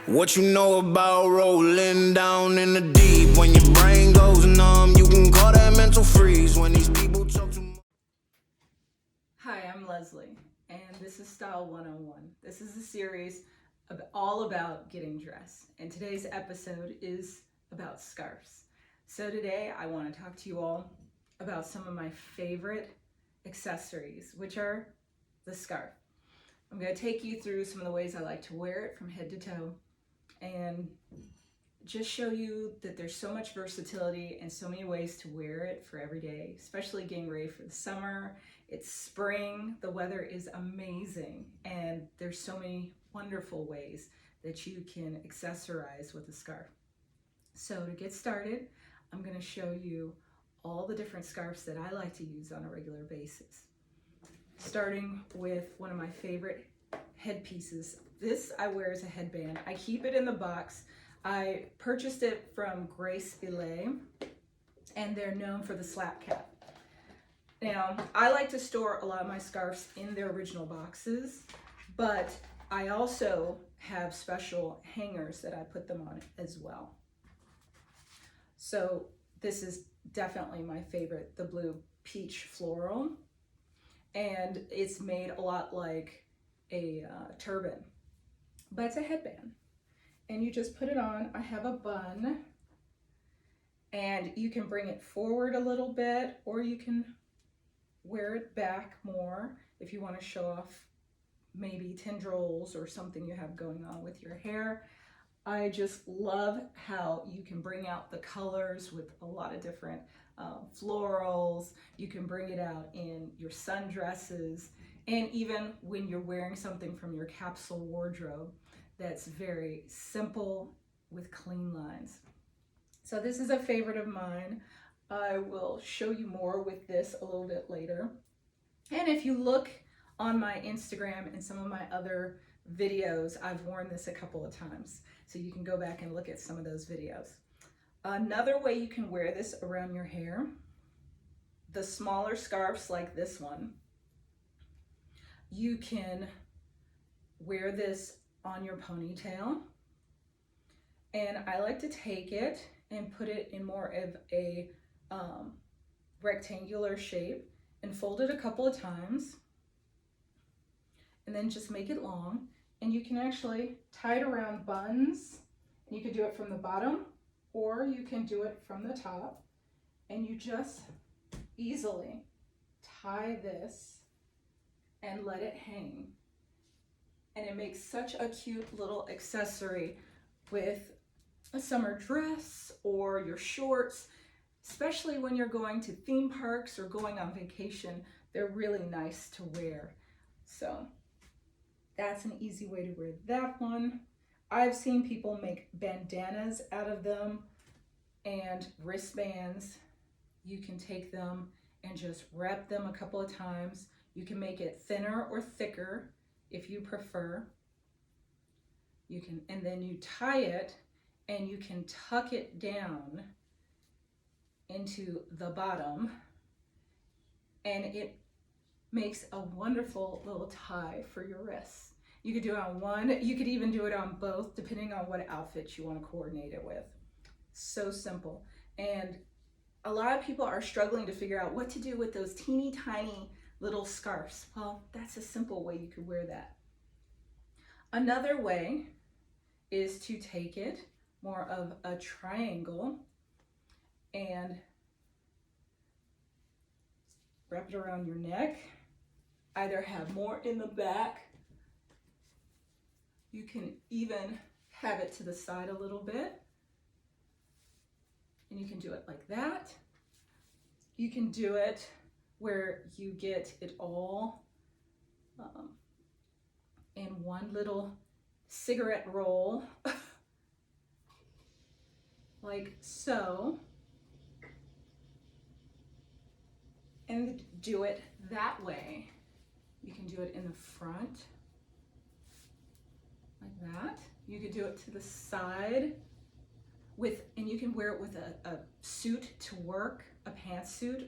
What you know about rolling down in the deep? When your brain goes numb, you can call that mental freeze. When these people talk too much. Hi, I'm Leslie, and this is Style 101. This is a series all about getting dressed, and today's episode is about scarves. So today I want to talk to you all about some of my favorite accessories, which are the scarf. I'm going to take you through some of the ways I like to wear it from head to toe, and just show you that there's so much versatility and so many ways to wear it for every day, especially getting ready for the summer. It's spring, the weather is amazing, and there's so many wonderful ways that you can accessorize with a scarf. So to get started, I'm going to show you all the different scarves that I like to use on a regular basis. Starting with one of my favorite headpieces. This I wear as a headband. I keep it in the box. I purchased it from Grace Belay, and they're known for the slap cap. Now, I like to store a lot of my scarves in their original boxes, but I also have special hangers that I put them on as well. So this is definitely my favorite, the blue peach floral, and it's made a lot like a turban, but it's a headband. And you just put it on. I have a bun, and you can bring it forward a little bit, or you can wear it back more if you want to show off maybe tendrils or something you have going on with your hair. I just love how you can bring out the colors with a lot of different florals. You can bring it out in your sundresses, and even when you're wearing something from your capsule wardrobe that's very simple with clean lines. So this is a favorite of mine. I will show you more with this a little bit later. And if you look on my Instagram and some of my other videos, I've worn this a couple of times. So you can go back and look at some of those videos. Another way you can wear this around your hair, the smaller scarves like this one, you can wear this on your ponytail. And I like to take it and put it in more of a rectangular shape and fold it a couple of times, and then just make it long. And you can actually tie it around buns. You can do it from the bottom, or you can do it from the top, and you just easily tie this and let it hang. And it makes such a cute little accessory with a summer dress or your shorts, especially when you're going to theme parks or going on vacation. They're really nice to wear. So that's an easy way to wear that one. I've seen people make bandanas out of them and wristbands. You can take them and just wrap them a couple of times. You can make it thinner or thicker if you prefer. You can, and then you tie it and you can tuck it down into the bottom, and it makes a wonderful little tie for your wrists. You could do it on one, you could even do it on both, depending on what outfit you want to coordinate it with. So simple. And a lot of people are struggling to figure out what to do with those teeny tiny little scarves. Well, that's a simple way you could wear that. Another way is to take it more of a triangle and wrap it around your neck. Either have more in the back. You can even have it to the side a little bit. And you can do it like that. You can do it where you get it all in one little cigarette roll, like so. And do it that way. You can do it in the front, like that. You could do it to the side and you can wear it with a suit to work, a pantsuit,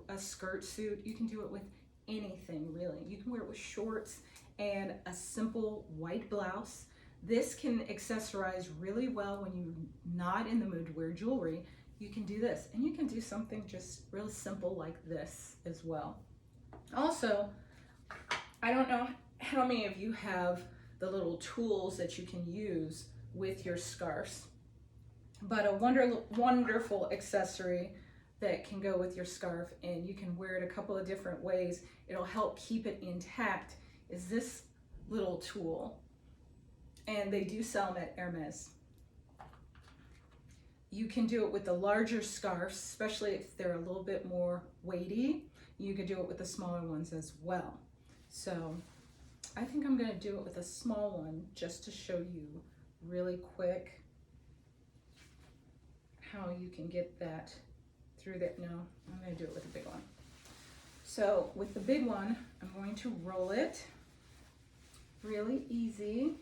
a skirt suit. You can do it with anything, really. You can wear it with shorts and a simple white blouse. This can accessorize really well when you're not in the mood to wear jewelry. You can do this, and you can do something just real simple like this as well. Also, I don't know how many of you have the little tools that you can use with your scarves, but a wonderful accessory that can go with your scarf, and you can wear it a couple of different ways. It'll help keep it intact, is this little tool. And they do sell them at Hermes. You can do it with the larger scarves, especially if they're a little bit more weighty. You can do it with the smaller ones as well. So I think I'm gonna do it with a small one just to show you really quick how you can get that through that. No, I'm gonna do it with a big one. So with the big one, I'm going to roll it really easy.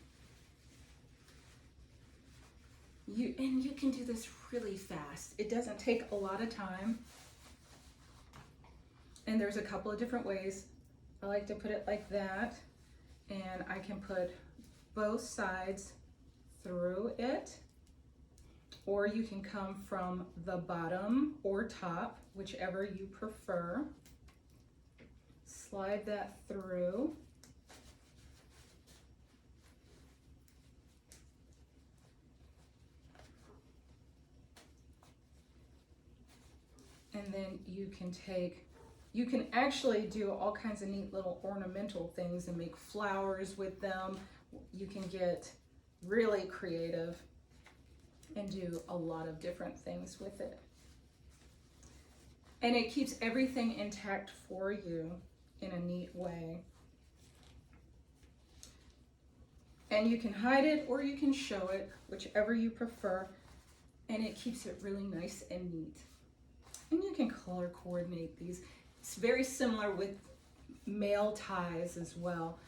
And you can do this really fast. It doesn't take a lot of time. And there's a couple of different ways. I like to put it like that, and I can put both sides through it, or you can come from the bottom or top, whichever you prefer. Slide that through. And then you can actually do all kinds of neat little ornamental things and make flowers with them. You can get really creative and do a lot of different things with it. And it keeps everything intact for you in a neat way. And you can hide it or you can show it, whichever you prefer, and it keeps it really nice and neat. And you can color coordinate these. It's very similar with male ties as well.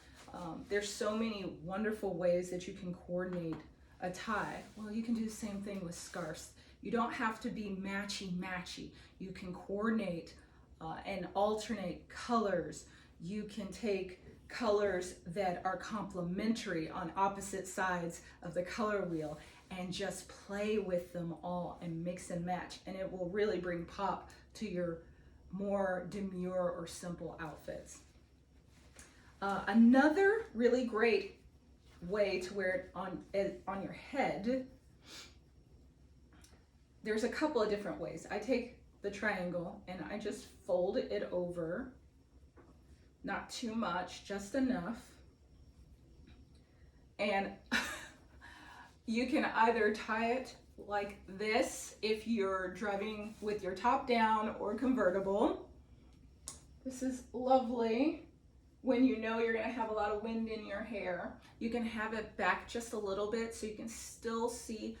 There's so many wonderful ways that you can coordinate a tie. Well, you can do the same thing with scarves. You don't have to be matchy-matchy. You can coordinate and alternate colors. You can take colors that are complementary on opposite sides of the color wheel and just play with them all and mix and match, and it will really bring pop to your more demure or simple outfits. Another really great way to wear it on your head, there's a couple of different ways. I take the triangle and I just fold it over, not too much, just enough, and you can either tie it like this if you're driving with your top down or convertible. This is lovely when you know you're going to have a lot of wind in your hair. You can have it back just a little bit so you can still see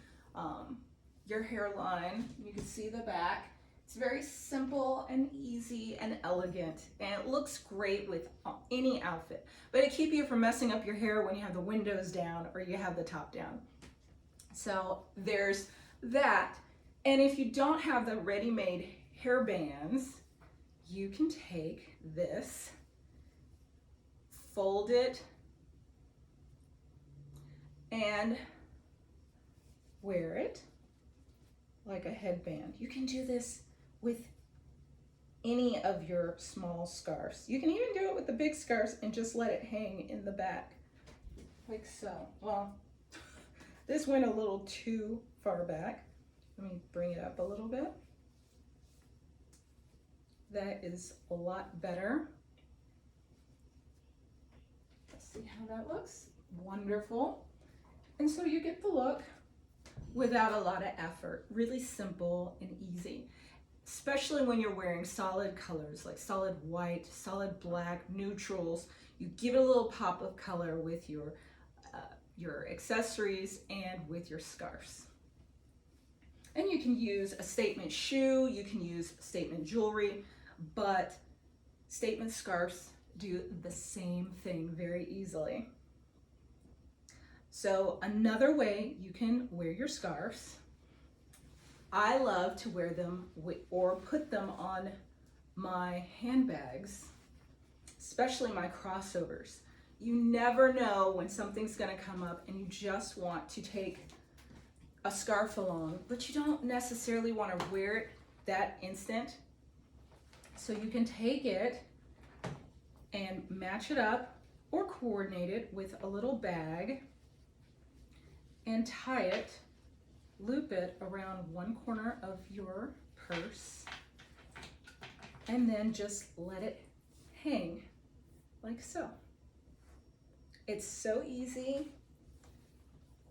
your hairline. You can see the back. It's very simple and easy and elegant, and it looks great with any outfit, but it keeps you from messing up your hair when you have the windows down or you have the top down. So there's that. And if you don't have the ready-made hairbands, you can take this, fold it, and wear it like a headband. You can do this with any of your small scarves. You can even do it with the big scarves and just let it hang in the back, like so. Well, this went a little too far back. Let me bring it up a little bit. That is a lot better. Let's see how that looks. Wonderful. And so you get the look without a lot of effort. Really simple and easy, especially when you're wearing solid colors like solid white, solid black, neutrals. You give it a little pop of color with your accessories and with your scarves. And you can use a statement shoe, you can use statement jewelry, but statement scarves do the same thing very easily. So another way you can wear your scarves, I love to wear them or put them on my handbags, especially my crossovers. You never know when something's gonna come up and you just want to take a scarf along, but you don't necessarily want to wear it that instant. So you can take it and match it up or coordinate it with a little bag and tie it, loop it around one corner of your purse, and then just let it hang like so. It's so easy,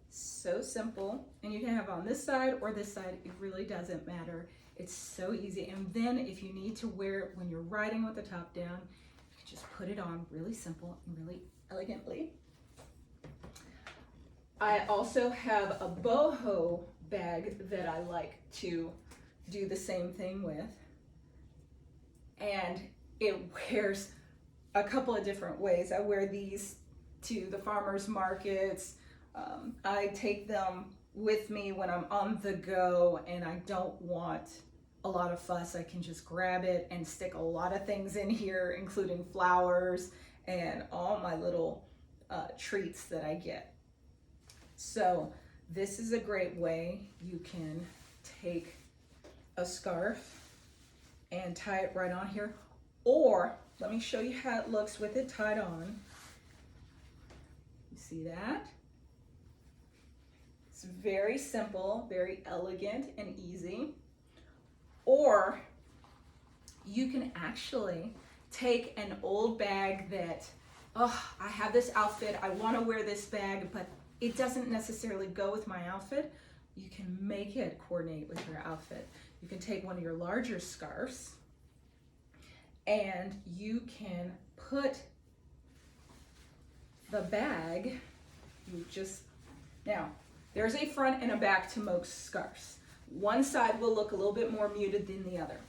so simple, and you can have on this side or this side, it really doesn't matter. It's so easy. And then if you need to wear it when you're riding with the top down, you can just put it on really simple and really elegantly. I also have a boho bag that I like to do the same thing with. And it wears a couple of different ways. I wear these to the farmers markets. I take them with me when I'm on the go and I don't want a lot of fuss. I can just grab it and stick a lot of things in here, including flowers and all my little treats that I get. So this is a great way. You can take a scarf and tie it right on here, or let me show you how it looks with it tied on. You see that? It's very simple, very elegant and easy. Or you can actually take an old bag that, oh, I have this outfit, I want to wear this bag, but it doesn't necessarily go with my outfit. You can make it coordinate with your outfit. You can take one of your larger scarves and you can put the bag, now there's a front and a back to most scarves. One side will look a little bit more muted than the other.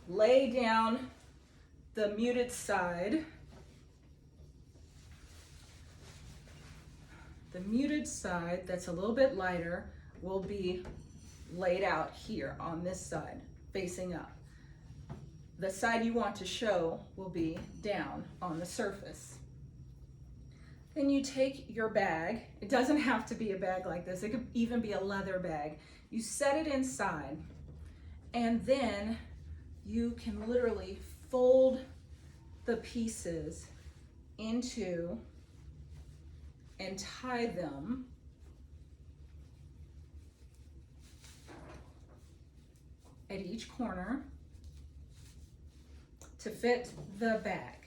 Lay down the muted side. The muted side that's a little bit lighter will be laid out here on this side, facing up. The side you want to show will be down on the surface. Then you take your bag. It doesn't have to be a bag like this. It could even be a leather bag. You set it inside, and then you can literally fold the pieces into and tie them at each corner to fit the bag,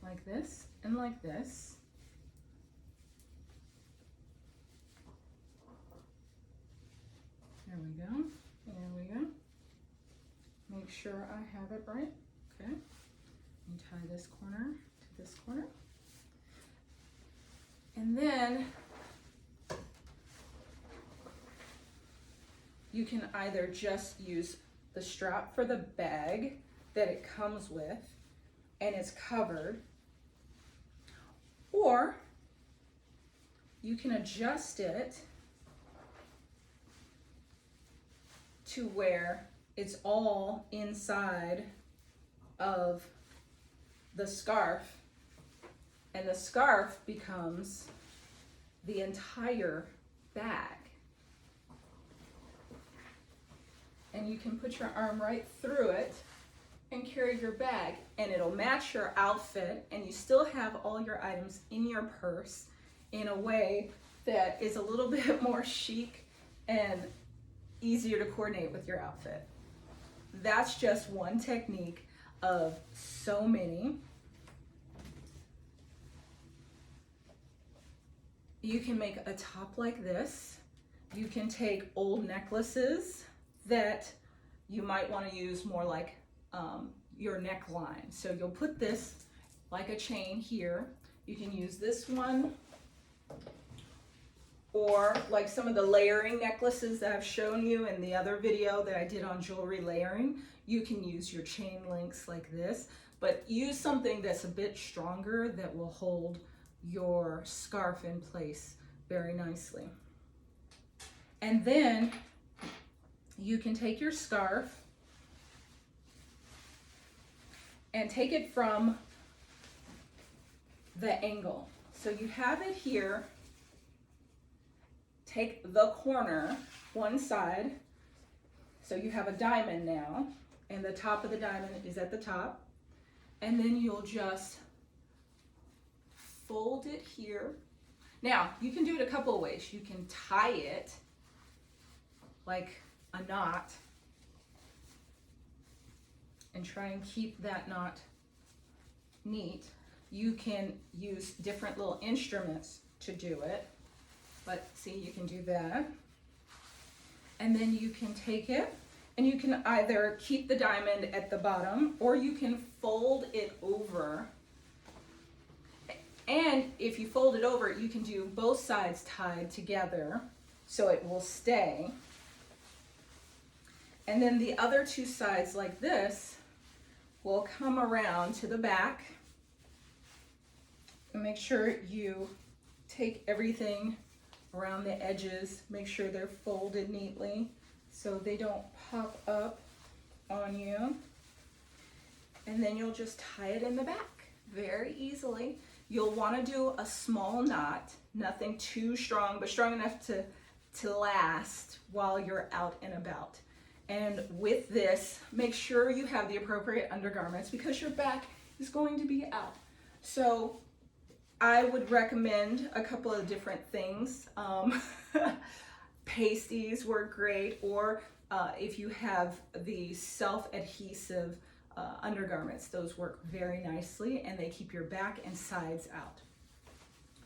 like this and like this. There we go, there we go. Make sure I have it right, okay. And tie this corner to this corner. And then you can either just use the strap for the bag that it comes with and it's covered, or you can adjust it to where it's all inside of the scarf, and the scarf becomes the entire bag. And you can put your arm right through it and carry your bag, and it'll match your outfit, and you still have all your items in your purse in a way that is a little bit more chic and easier to coordinate with your outfit. That's just one technique of so many. You can make a top like this. You can take old necklaces that you might want to use more like your neckline. So you'll put this like a chain here. You can use this one, or like some of the layering necklaces that I've shown you in the other video that I did on jewelry layering. You can use your chain links like this, but use something that's a bit stronger that will hold your scarf in place very nicely. And then you can take your scarf and take it from the angle. So you have it here. Take the corner, one side. So you have a diamond now, and the top of the diamond is at the top. And then you'll just fold it here. Now, you can do it a couple of ways. You can tie it like a knot and try and keep that knot neat. You can use different little instruments to do it, but see, you can do that. And then you can take it and you can either keep the diamond at the bottom or you can fold it over. And if you fold it over, you can do both sides tied together so it will stay. And then the other two sides like this will come around to the back. And make sure you take everything around the edges, make sure they're folded neatly so they don't pop up on you. And then you'll just tie it in the back very easily. You'll want to do a small knot, nothing too strong, but strong enough to last while you're out and about. And with this, make sure you have the appropriate undergarments because your back is going to be out. So I would recommend a couple of different things. Pasties work great, or if you have the self-adhesive undergarments, those work very nicely and they keep your back and sides out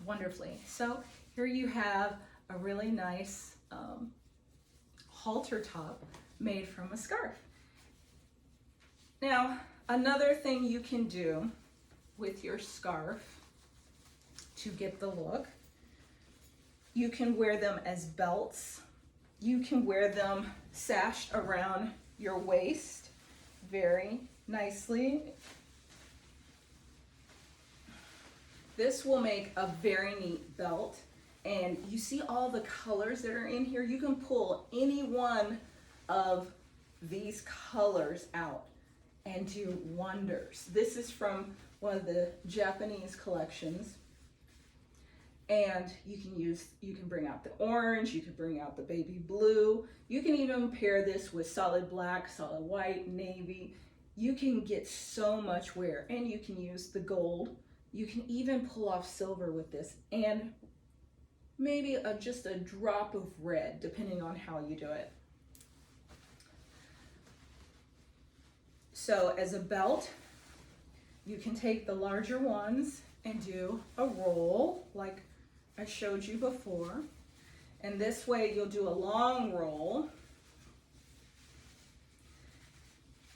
wonderfully. So here you have a really nice halter top made from a scarf. Now, another thing you can do with your scarf to get the look, you can wear them as belts. You can wear them sashed around your waist very nicely. This will make a very neat belt. And you see all the colors that are in here? You can pull any one of these colors out and do wonders. This is from one of the Japanese collections. And you can bring out the orange, you can bring out the baby blue. You can even pair this with solid black, solid white, navy. You can get so much wear, and you can use the gold. You can even pull off silver with this, and maybe just a drop of red, depending on how you do it. So as a belt, you can take the larger ones and do a roll like I showed you before. And this way you'll do a long roll.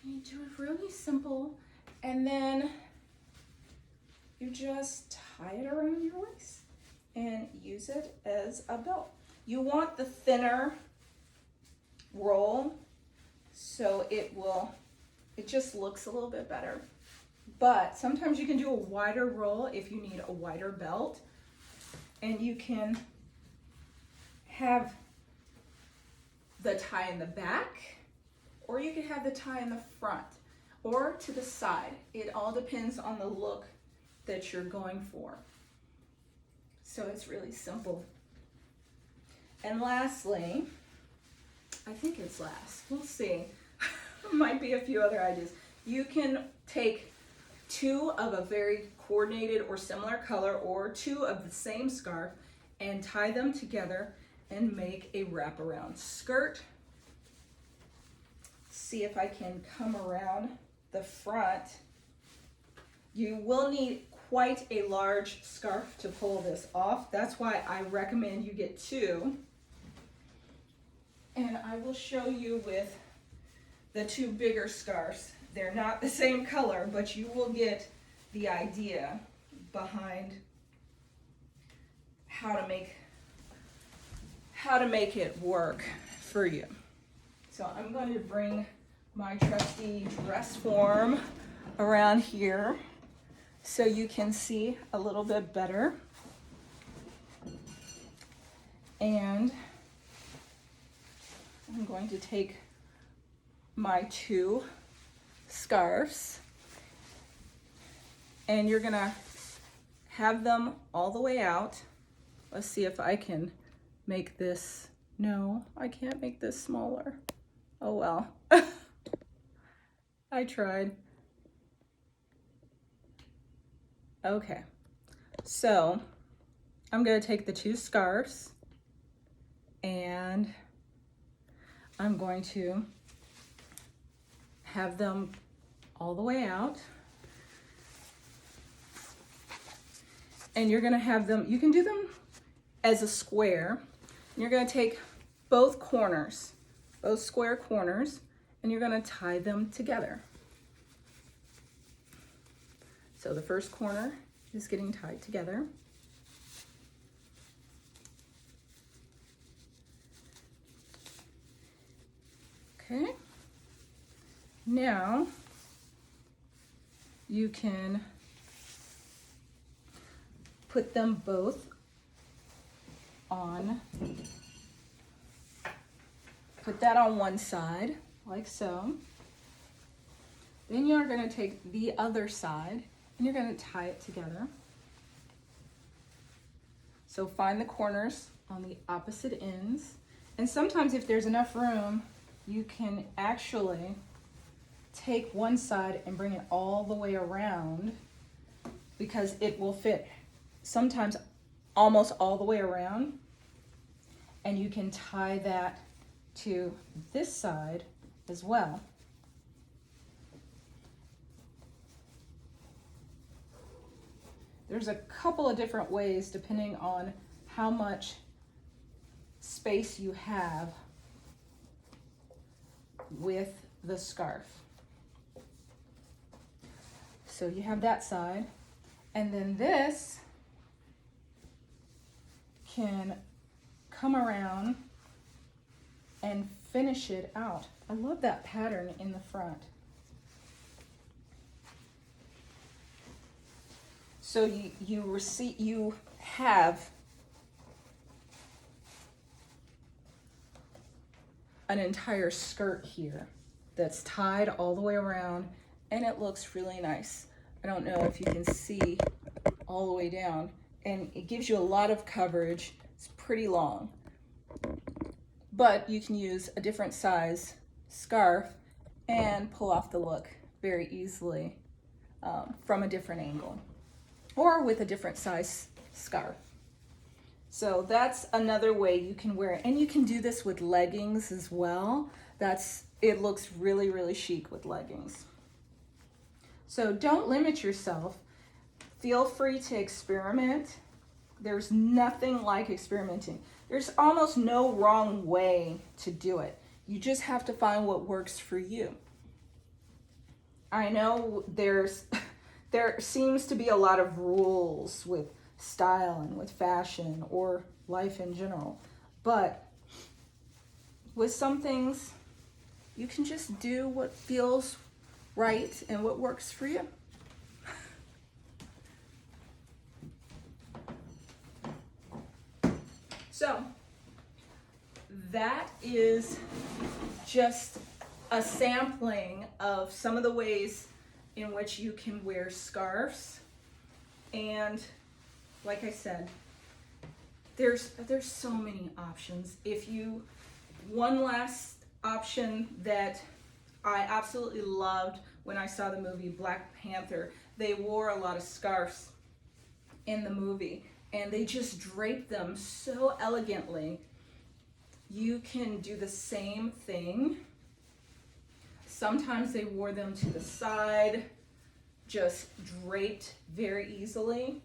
And you do it really simple. And then you just tie it around your waist and use it as a belt. You want the thinner roll so it just looks a little bit better. But sometimes you can do a wider roll if you need a wider belt. And you can have the tie in the back, or you can have the tie in the front, or to the side. It all depends on the look that you're going for. So it's really simple. And lastly, I think it's last, we'll see. Might be a few other ideas. You can take two of a very coordinated or similar color or two of the same scarf and tie them together and make a wraparound skirt. See if I can come around the front. You will need quite a large scarf to pull this off. That's why I recommend you get two. And I will show you with the two bigger scarves. They're not the same color, but you will get the idea behind how to make it work for you. So I'm going to bring my trusty dress form around here so you can see a little bit better. And I'm going to take my two scarves, and you're gonna have them all the way out. Let's see if I can make this. No, I can't make this smaller. Oh well. I tried. Okay, so I'm going to take the 2 scarves and I'm going to have them all the way out. And you're going to have them, you can do them as a square. And you're going to take both corners, both square corners, and you're going to tie them together. So the first corner is getting tied together. Okay. Now you can put them both on, put that on one side like so. Then you're going to take the other side and you're going to tie it together. So find the corners on the opposite ends. And sometimes if there's enough room, you can actually take one side and bring it all the way around because it will fit sometimes almost all the way around. And you can tie that to this side as well. There's a couple of different ways depending on how much space you have with the scarf. So you have that side, and then this can come around and finish it out. I love that pattern in the front. So you have an entire skirt here that's tied all the way around, and it looks really nice. I don't know if you can see all the way down, and it gives you a lot of coverage. It's pretty long, but you can use a different size scarf and pull off the look very easily from a different angle, or with a different size scarf. So that's another way you can wear it. And you can do this with leggings as well. It looks really, really chic with leggings. So don't limit yourself. Feel free to experiment. There's nothing like experimenting. There's almost no wrong way to do it. You just have to find what works for you. I know there seems to be a lot of rules with style and with fashion or life in general, but with some things you can just do what feels right and what works for you. So that is just a sampling of some of the ways in which you can wear scarves. And like I said, there's so many options. One last option that I absolutely loved when I saw the movie Black Panther, they wore a lot of scarves in the movie and they just draped them so elegantly. You can do the same thing. Sometimes they wore them to the side, just draped very easily.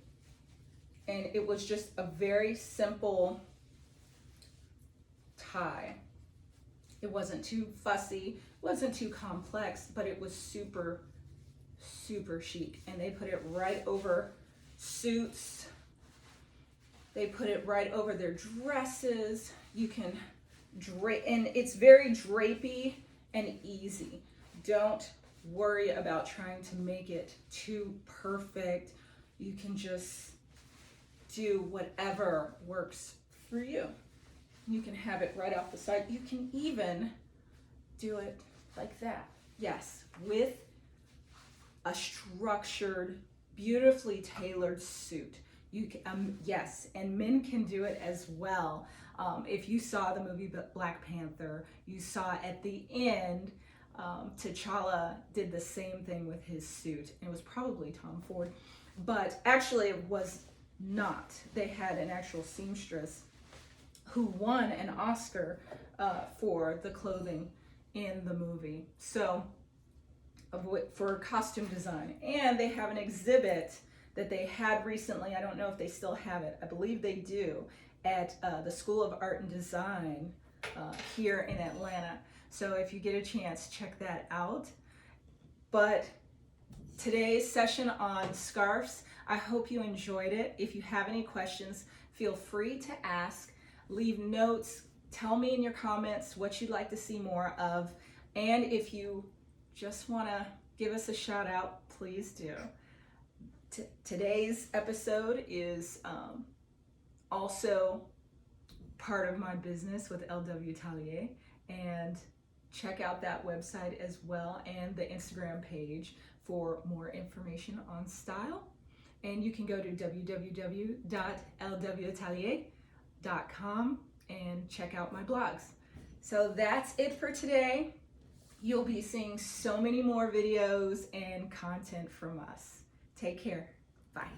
And it was just a very simple tie. It wasn't too fussy, wasn't too complex, but it was super, super chic. And they put it right over suits. They put it right over their dresses. You can drape, and it's very drapey and easy. Don't worry about trying to make it too perfect. You can just do whatever works for you. You can have it right off the side. You can even do it like that. Yes, with a structured beautifully tailored suit. Yes, and men can do it as well. If you saw the movie Black Panther, you saw at the end, T'Challa did the same thing with his suit. It was probably Tom Ford, but actually it was not. They had an actual seamstress who won an Oscar for the clothing in the movie. So for costume design, and they have an exhibit that they had recently. I don't know if they still have it. I believe they do at the School of Art and Design here in Atlanta. So if you get a chance, check that out. But today's session on scarves, I hope you enjoyed it. If you have any questions, feel free to ask. Leave notes. Tell me in your comments what you'd like to see more of. And if you just want to give us a shout out, please do. Today's episode is also part of my business with LW Atelier, and check out that website as well and the Instagram page for more information on style. And you can go to www.lwatelier.com and check out my blogs. So that's it for today. You'll be seeing so many more videos and content from us. Take care. Bye.